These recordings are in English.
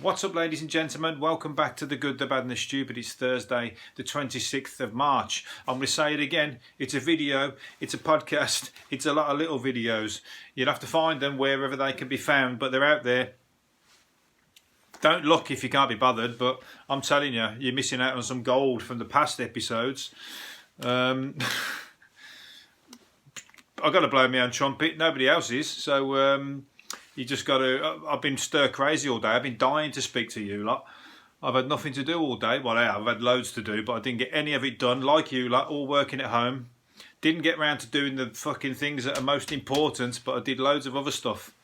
What's up, ladies and gentlemen? Welcome back to The Good, The Bad and The Stupid. It's Thursday, the 26th of March. I'm going to say it again. It's a video, it's a podcast, it's a lot of little videos. You'll have to find them wherever they can be found, but they're out there. Don't look if you can't be bothered, but I'm telling you, you're missing out on some gold from the past episodes. I've got to blow my own trumpet. Nobody else is, so... You just got to... I've been stir crazy all day. I've been dying to speak to you lot. I've had nothing to do all day. Well, I've had loads to do, but I didn't get any of it done. Like you lot, all working at home. Didn't get round to doing the fucking things that are most important, but I did loads of other stuff.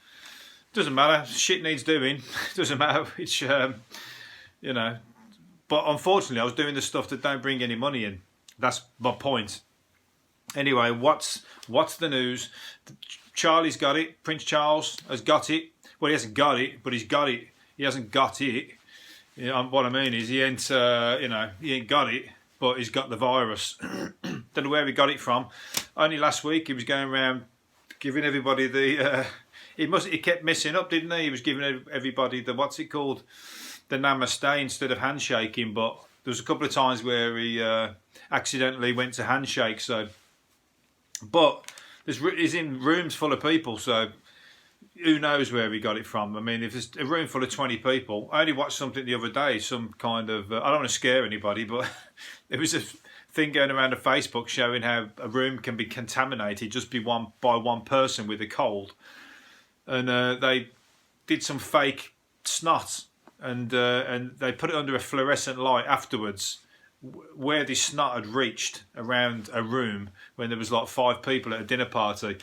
Doesn't matter. Shit needs doing. Doesn't matter. It's, you know... But unfortunately, I was doing the stuff that don't bring any money in. That's my point. Anyway, what's the news? Charlie's got it. Prince Charles has got it. Well, he hasn't got it, but he's got it. He hasn't got it. You know, what I mean is he ain't, he ain't got it, but he's got the virus. Don't know where he got it from. Only last week he was going around giving everybody the... he kept messing up, didn't he? He was giving everybody the, what's it called? The namaste instead of handshaking, but there was a couple of times where he accidentally went to handshake, so... But... He's in rooms full of people, so who knows where he got it from. I mean, if there's a room full of 20 people, I only watched something the other day, some kind of, I don't want to scare anybody, but there was a thing going around on Facebook showing how a room can be contaminated just by one person with a cold. And they did some fake snot and they put it under a fluorescent light afterwards, where this snot had reached around a room when there was like 5 people at a dinner party.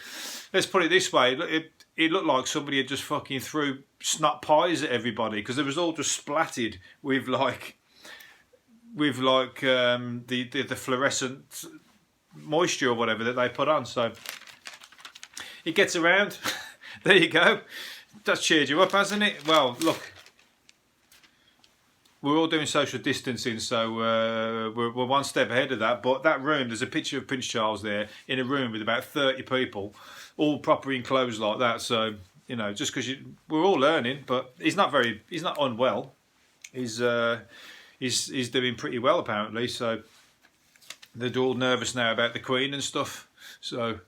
Let's put it this way, it looked like somebody had just fucking threw snot pies at everybody, because it was all just splattered with the fluorescent moisture or whatever that they put on. So it gets around. There you go. That's cheered you up, hasn't it? Well, look, we're all doing social distancing, so we're one step ahead of that. But that room, there's a picture of Prince Charles there in a room with about 30 people, all properly enclosed like that. So, you know, just because we're all learning, but he's not unwell. He's doing pretty well apparently. So they're all nervous now about the Queen and stuff. So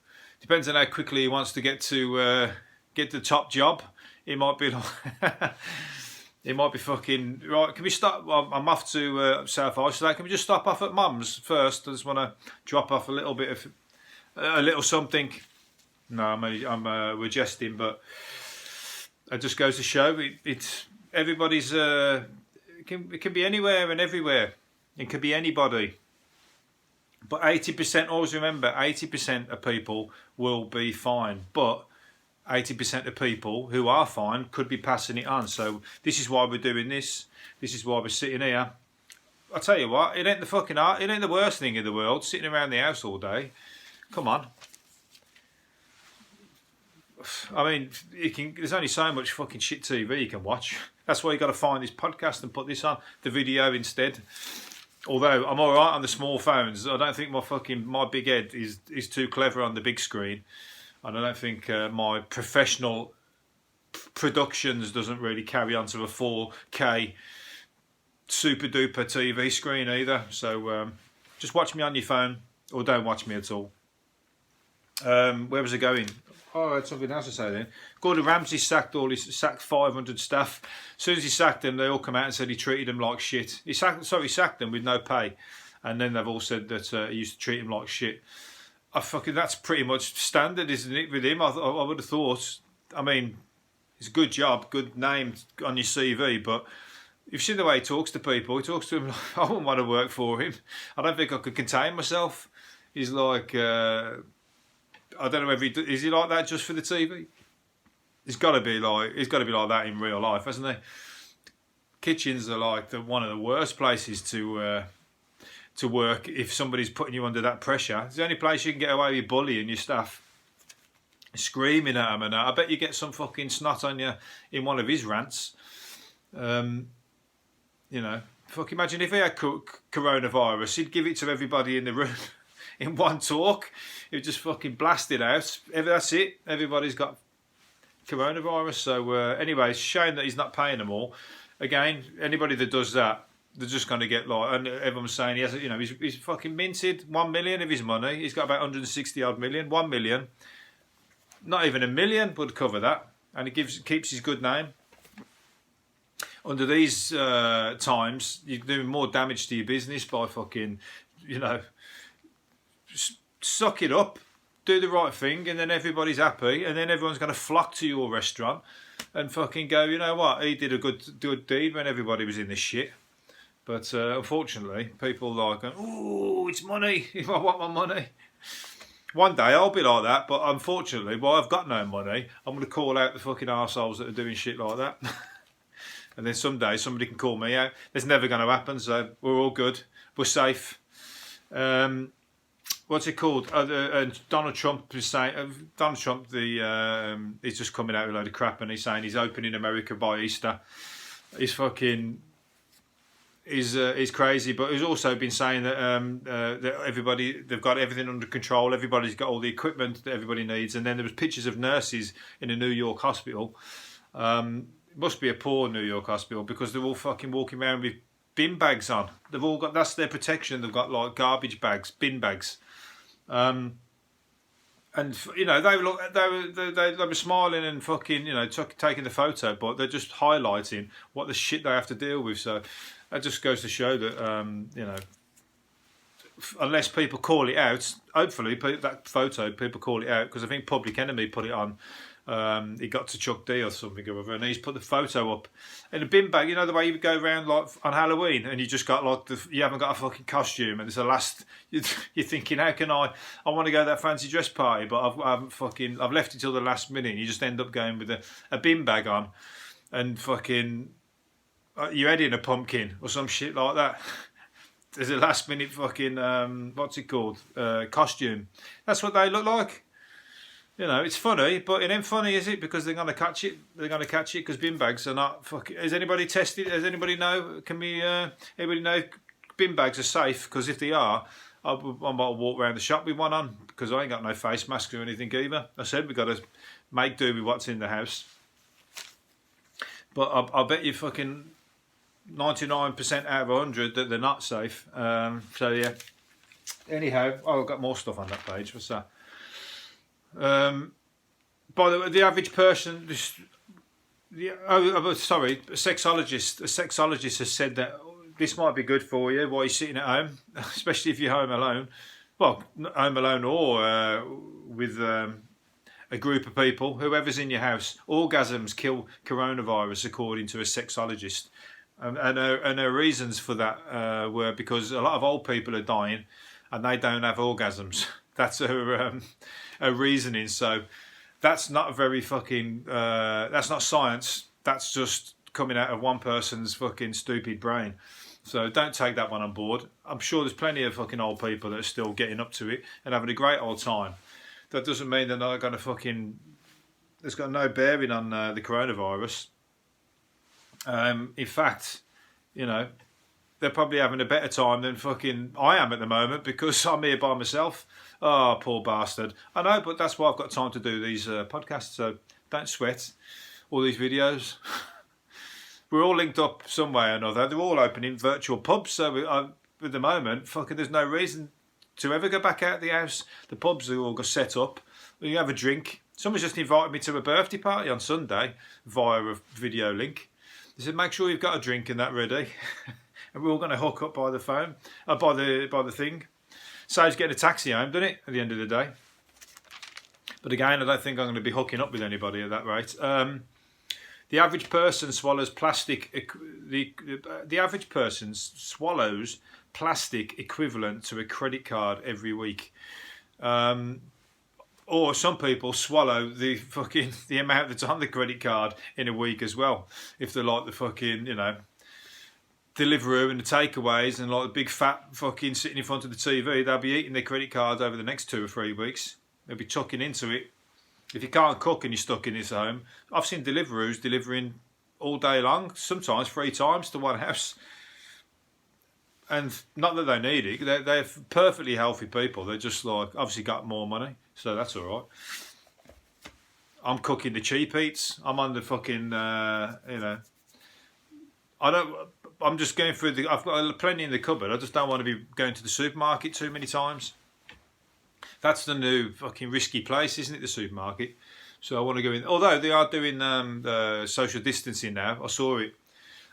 depends on how quickly he wants to get the top job. It might be like. It might be fucking... Right, can we stop? Well, I'm off to South Iceland. Can we just stop off at Mum's first? I just want to drop off a little bit of... a little something. No, we're jesting, but... It just goes to show. It's... Everybody's... it can be anywhere and everywhere. It could be anybody. But 80%, always remember, 80% of people will be fine. But... 80% of people who are fine could be passing it on. So this is why we're doing this. This is why we're sitting here. I'll tell you what, it ain't the worst thing in the world, sitting around the house all day. Come on. I mean, there's only so much fucking shit TV you can watch. That's why you got to find this podcast and put this on, the video instead. Although I'm all right on the small phones, I don't think my big head is too clever on the big screen. And I don't think my professional productions doesn't really carry on to a 4K super duper TV screen either. So just watch me on your phone, or don't watch me at all. Where was I going? Oh, I had something else to say then. Gordon Ramsay sacked 500 staff. As soon as he sacked them, they all come out and said he treated them like shit. He sacked them with no pay. And then they've all said that he used to treat them like shit. That's pretty much standard, isn't it, with him? I would have thought. I mean, it's a good job, good name on your CV, but you've seen the way he talks to people. He talks to them like, I wouldn't want to work for him. I don't think I could contain myself. He's like, I don't know if is he like that just for the TV? He's got to be like that in real life, hasn't he? Kitchens are like one of the worst places to work if somebody's putting you under that pressure. It's the only place you can get away with bullying your staff, screaming at them and that. I bet you get some fucking snot on you in one of his rants. You know, imagine if he had coronavirus, he'd give it to everybody in the room in one talk. He'd just fucking blast it out. That's it. Everybody's got coronavirus. So anyway, it's a shame that he's not paying them all. again, anybody that does that, they're just going to get like, and everyone's saying he has, you know, he's fucking minted 1 million of his money. He's got about 160 odd million. 1 million, not even a million would cover that, and he keeps his good name. Under these times, you're doing more damage to your business by fucking, you know, suck it up, do the right thing, and then everybody's happy, and then everyone's going to flock to your restaurant and fucking go, you know what, he did a good deed when everybody was in this shit. But unfortunately, people are like, oh, it's money. If I want my money. One day I'll be like that, but unfortunately, while I've got no money, I'm going to call out the fucking arseholes that are doing shit like that. And then someday somebody can call me out. It's never going to happen, so we're all good. We're safe. What's it called? Donald Trump is saying. Donald Trump, he's just coming out with a load of crap, and he's saying he's opening America by Easter. He's fucking. He's crazy, but he's also been saying that that they've got everything under control. Everybody's got all the equipment that everybody needs. And then there was pictures of nurses in a New York hospital. It must be a poor New York hospital because they're all fucking walking around with bin bags on. They've all got, that's their protection. They've got like garbage bags, bin bags. And you know, they were smiling and fucking, you know, taking the photo, but they're just highlighting what the shit they have to deal with. So that just goes to show that you know, unless people call it out, hopefully that photo people call it out, because I think Public Enemy put it on. He got to Chuck D or something or other, and he's put the photo up in a bin bag. You know the way you would go around like on Halloween, and you just got like you haven't got a fucking costume, and it's the last. You're thinking, how can I want to go to that fancy dress party, but I've left it till the last minute. And you just end up going with a bin bag on, and fucking your head in a pumpkin or some shit like that. There's a last minute fucking what's it called, costume. That's what they look like. You know, it's funny, but it ain't funny, is it? Because they're going to catch it. They're going to catch it because bin bags are not fucking... Has anybody tested? Does anybody know? Can we... anybody know if bin bags are safe? Because if they are, I might walk around the shop with one on, because I ain't got no face mask or anything either. I said we've got to make do with what's in the house. But I bet you fucking 99% out of 100 that they're not safe. So, yeah. Anyhow, I've got more stuff on that page. What's that? By the way, the average person, a sexologist has said that this might be good for you while you're sitting at home, especially if you're home alone. Well, not home alone or with a group of people, whoever's in your house. Orgasms kill coronavirus, according to a sexologist. And her reasons for that were because a lot of old people are dying and they don't have orgasms. That's her reasoning. So that's not very fucking. That's not science. That's just coming out of one person's fucking stupid brain. So don't take that one on board. I'm sure there's plenty of fucking old people that are still getting up to it and having a great old time. That doesn't mean they're not going to fucking. It's got no bearing on the coronavirus. In fact, you know, they're probably having a better time than fucking I am at the moment because I'm here by myself. Oh, poor bastard. I know, but that's why I've got time to do these podcasts, so don't sweat. All these videos. We're all linked up some way or another. They're all opening virtual pubs, so at the moment, fucking there's no reason to ever go back out of the house. The pubs are all got set up. You have a drink. Someone's just invited me to a birthday party on Sunday via a video link. They said, make sure you've got a drink and that ready. And we're all going to hook up by the phone, by the thing. Saves getting a taxi home, doesn't it, at the end of the day? But again, I don't think I'm going to be hooking up with anybody at that rate. The average person swallows plastic. The average person swallows plastic equivalent to a credit card every week. Or some people swallow the amount that's on the credit card in a week as well. If they're like the fucking, you know, Deliveroo and the takeaways and like the big fat fucking sitting in front of the TV, they'll be eating their credit cards over the next 2 or 3 weeks. They'll be chucking into it. If you can't cook and you're stuck in this home, I've seen Deliveroos delivering all day long, sometimes 3 times to one house. And not that they need it, they're perfectly healthy people. They're just like, obviously got more money, so that's all right. I'm cooking the cheap eats. I'm on the fucking, you know, I don't. I'm just going through the. I've got plenty in the cupboard. I just don't want to be going to the supermarket too many times. That's the new fucking risky place, isn't it? The supermarket. So I want to go in. Although they are doing social distancing now. I saw it.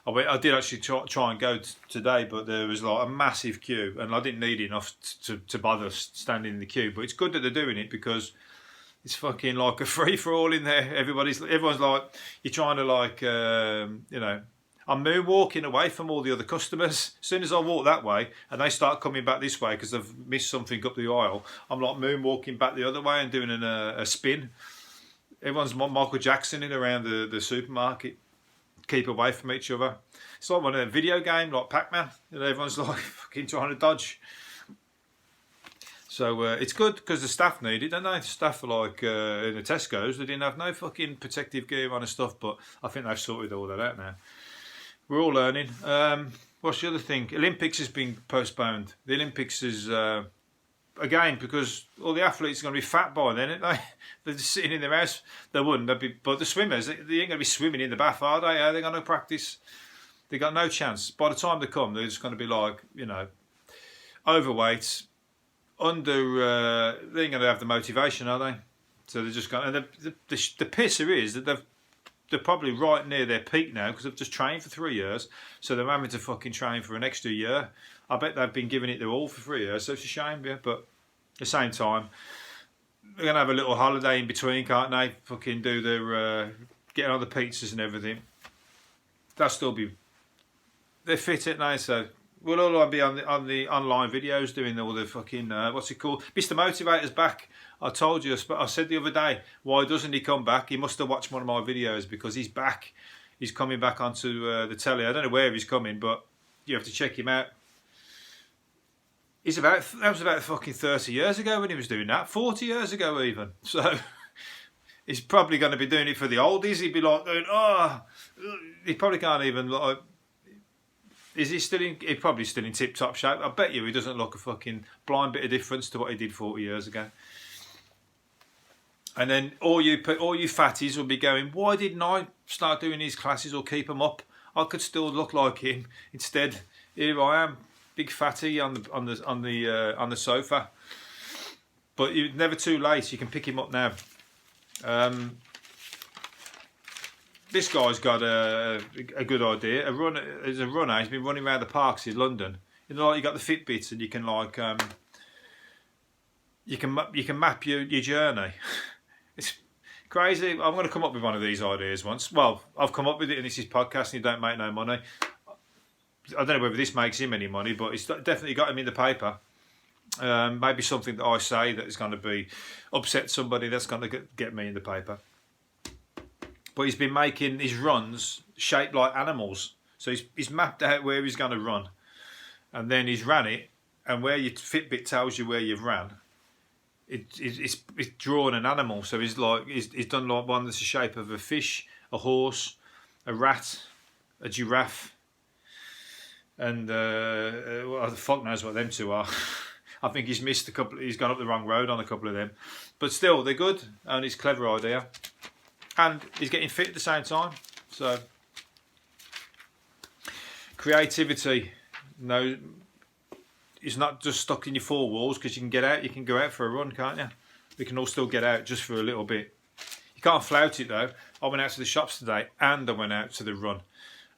I did actually try and go today, but there was like a massive queue, and I didn't need enough to bother standing in the queue. But it's good that they're doing it because it's fucking like a free for all in there. Everyone's like, you're trying to like, you know. I'm moonwalking away from all the other customers. As soon as I walk that way and they start coming back this way because they've missed something up the aisle, I'm like moonwalking back the other way and doing a spin. Everyone's Michael Jacksoning around the supermarket. Keep away from each other. It's like one of them video game like Pac-Man. You know, everyone's like fucking trying to dodge. So it's good because the staff need it, don't they? The staff are like in the Tesco's, they didn't have no fucking protective gear on and stuff, but I think they've sorted all that out now. We're all learning. What's the other thing? Olympics has been postponed. The Olympics is, again, because all the athletes are going to be fat by then, aren't they? They're just sitting in their house. They wouldn't. But the swimmers, they ain't going to be swimming in the bath, are they? Are they going to practice? They got no chance. By the time they come, they're just going to be like, you know, overweight, under. They ain't going to have the motivation, are they? So they're just going. And the pisser is that they're probably right near their peak now because they've just trained for 3 years. So they're having to fucking train for an extra year. I bet they've been giving it their all for 3 years, so it's a shame, yeah. But at the same time, they're going to have a little holiday in between, can't they? Fucking do their, getting on the pizzas and everything. They'll still be, they're fit, aren't they? So we'll all be on the online videos doing all the fucking, what's it called? Mr Motivator's back. I told you, I said the other day, why doesn't he come back? He must have watched one of my videos because he's back. He's coming back onto the telly. I don't know where he's coming, but you have to check him out. That was about fucking 30 years ago when he was doing that. 40 years ago even. So he's probably going to be doing it for the oldies. He'd be like, he probably can't even like. Is he still in? He's probably still in tip-top shape. I bet you he doesn't look a fucking blind bit of difference to what he did 40 years ago. And then all you fatties will be going, why didn't I start doing these classes or keep them up? I could still look like him. Instead, here I am, big fatty on the sofa. But you're never too late. You can pick him up now. This guy's got a good idea. As a runner, he's been running around the parks in London. You know, like you got the Fitbits, and you can like you can map your journey. It's crazy. I'm going to come up with one of these ideas once. Well, I've come up with it, and this is podcasting. You don't make no money. I don't know whether this makes him any money, but it's definitely got him in the paper. Maybe something that I say that is going to be upset somebody. That's going to get me in the paper. But he's been making his runs shaped like animals. So he's mapped out where he's going to run, and then he's ran it. And where your Fitbit tells you where you've ran, it's drawn an animal. So he's done like one that's the shape of a fish, a horse, a rat, a giraffe, and well, the fuck knows what them two are. I think he's missed a couple. He's gone up the wrong road on a couple of them, but still they're good, and it's a clever idea, and he's getting fit at the same time. So creativity, no. It's not just stuck in your four walls, because you can get out. You can go out for a run, can't you? We can all still get out just for a little bit. You can't flout it though. I went out to the shops today and I went out to the run.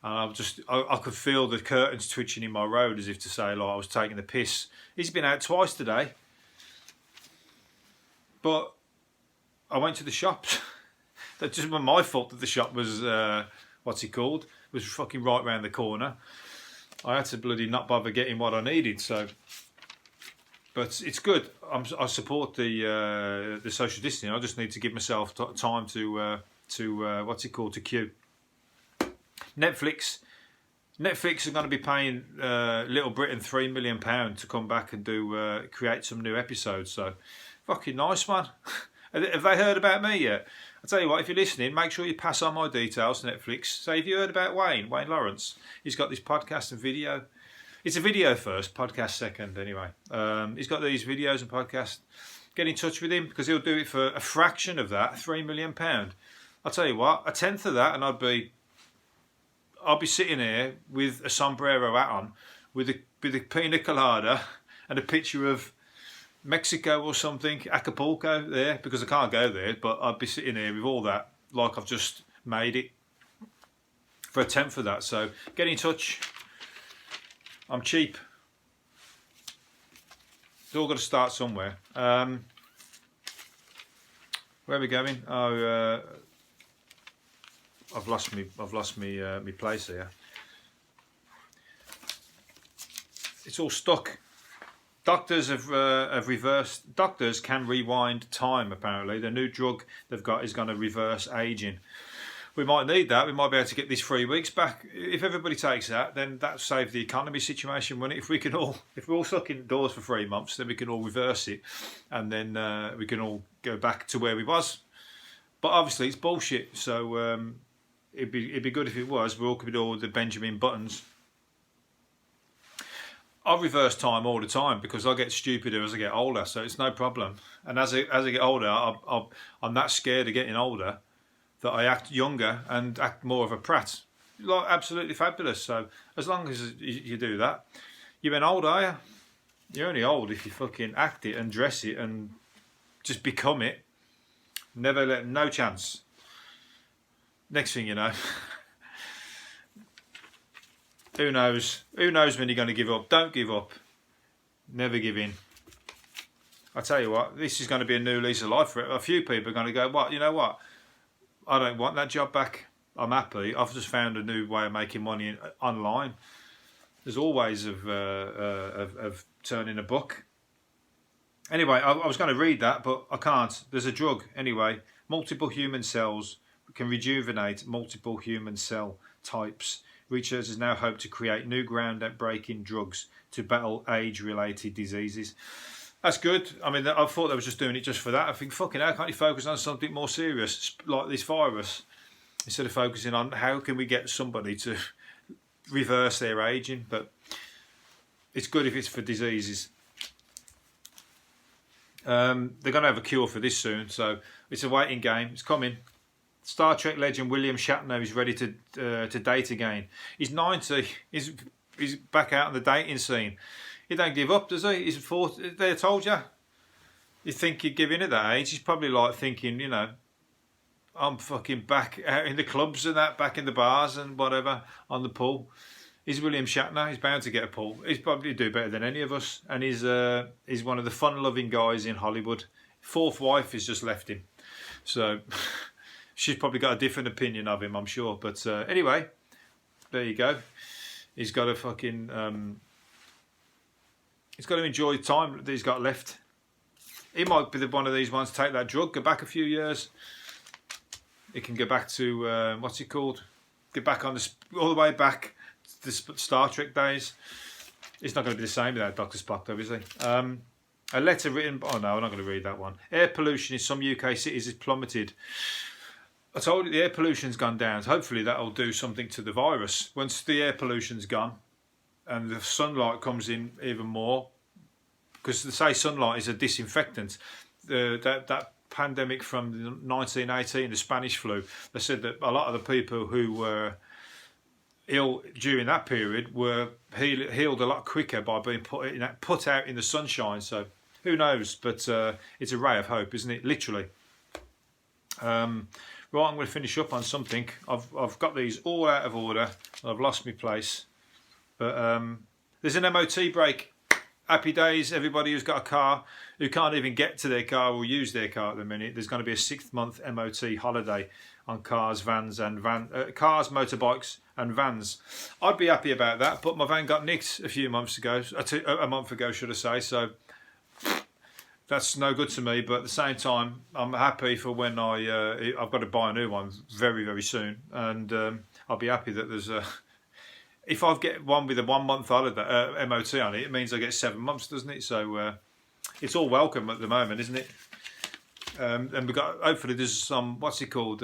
And I could feel the curtains twitching in my road, as if to say like I was taking the piss. He's been out twice today. But I went to the shops. That just wasn't my fault that the shop was, what's it called? Was fucking right round the corner. I had to bloody not bother getting what I needed, so. But it's good. I support the social distancing. I just need to give myself time to what's it called, to queue. Netflix are going to be paying Little Britain £3 million to come back and create some new episodes. So, fucking nice, man. Have they heard about me yet? I'll tell you what, if you're listening, make sure you pass on my details to Netflix. Say, have you heard about Wayne Lawrence? He's got this podcast and video. It's a video first, podcast second anyway. He's got these videos and podcasts. Get in touch with him, because he'll do it for a fraction of that, £3 million. I'll tell you what, a tenth of that, and I'll be sitting here with a sombrero hat on, with a pina colada and a picture of Mexico or something, Acapulco there, because I can't go there, but I'd be sitting here with all that, like I've just made it for a tenth of that. So get in touch. I'm cheap. It's all got to start somewhere. Where are we going? Oh, I've lost me place here. It's all stuck. Doctors have reversed. Doctors can rewind time. Apparently, the new drug they've got is going to reverse aging. We might need that. We might be able to get these 3 weeks back. If everybody takes that, then that saves the economy situation. When if we're all stuck indoors for 3 months, then we can all reverse it, and then we can all go back to where we was. But obviously, it's bullshit. So it'd be good if it was. We all could do all the Benjamin Buttons. I reverse time all the time because I get stupider as I get older, so it's no problem. And as I get older, I'm that scared of getting older that I act younger and act more of a prat. Like, absolutely fabulous. So as long as you do that, you've been old, are you? You're only old if you fucking act it and dress it and just become it. Never let no chance. Next thing you know, who knows? Who knows when you're going to give up? Don't give up. Never give in. I tell you what, this is going to be a new lease of life for it. A few people are going to go, what? You know what? I don't want that job back. I'm happy. I've just found a new way of making money online. There's all ways of turning a book. Anyway, I was going to read that, but I can't. There's a drug. Anyway, multiple human cells can rejuvenate multiple human cell types. Researchers now hope to create new ground-breaking drugs to battle age-related diseases. That's good. I mean, I thought they were just doing it just for that. I think, fucking hell, can't you focus on something more serious, like this virus, instead of focusing on how can we get somebody to reverse their aging? But it's good if it's for diseases. They're going to have a cure for this soon, so it's a waiting game. It's coming. Star Trek legend William Shatner is ready to date again. He's 90. He's back out on the dating scene. He don't give up, does he? He's 40. They told you. You think he'd give in at that age? He's probably like thinking, you know, I'm fucking back out in the clubs and that, back in the bars and whatever, on the pool. He's William Shatner. He's bound to get a pull. He's probably do better than any of us. And he's one of the fun-loving guys in Hollywood. Fourth wife has just left him. So she's probably got a different opinion of him, I'm sure. But anyway, there you go. He's got to fucking... he's got to enjoy the time that he's got left. He might be one of these ones to take that drug, go back a few years. He can go back to, what's it called? Get back on all the way back to the Star Trek days. It's not going to be the same without Dr. Spock, though, is he? A letter written... Oh, no, I'm not going to read that one. Air pollution in some UK cities has plummeted. I told you the air pollution's gone down. So hopefully that'll do something to the virus. Once the air pollution's gone and the sunlight comes in even more, because they say sunlight is a disinfectant. That pandemic from 1918, the Spanish flu, they said that a lot of the people who were ill during that period were healed a lot quicker by being put out in the sunshine. So who knows? But it's a ray of hope, isn't it? Literally. Right, I'm going to finish up on something. I've got these all out of order. I've lost my place. But there's an MOT break. Happy days, everybody who's got a car, who can't even get to their car or use their car at the minute. There's going to be a 6-month MOT holiday on cars, cars, motorbikes and vans. I'd be happy about that, but my van got nicked a month ago, should I say. So that's no good to me, but at the same time, I'm happy for when I've got to buy a new one very, very soon. And I'll be happy that there's a... If I get one with a 1 month holiday, MOT on it, it means I get 7 months, doesn't it? So it's all welcome at the moment, isn't it? And we've got, hopefully there's some, what's it called?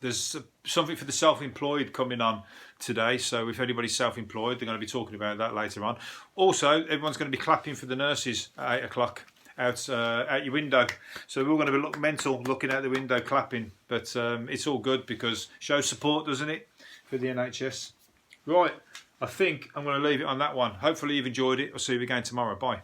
There's something for the self-employed coming on today. So if anybody's self-employed, they're going to be talking about that later on. Also, everyone's going to be clapping for the nurses at 8 o'clock. out your window. So we're all going to be mental looking out the window clapping. But it's all good because it shows support, doesn't it, for the NHS. Right, I think I'm going to leave it on that one. Hopefully you've enjoyed it. I'll see you again tomorrow. Bye.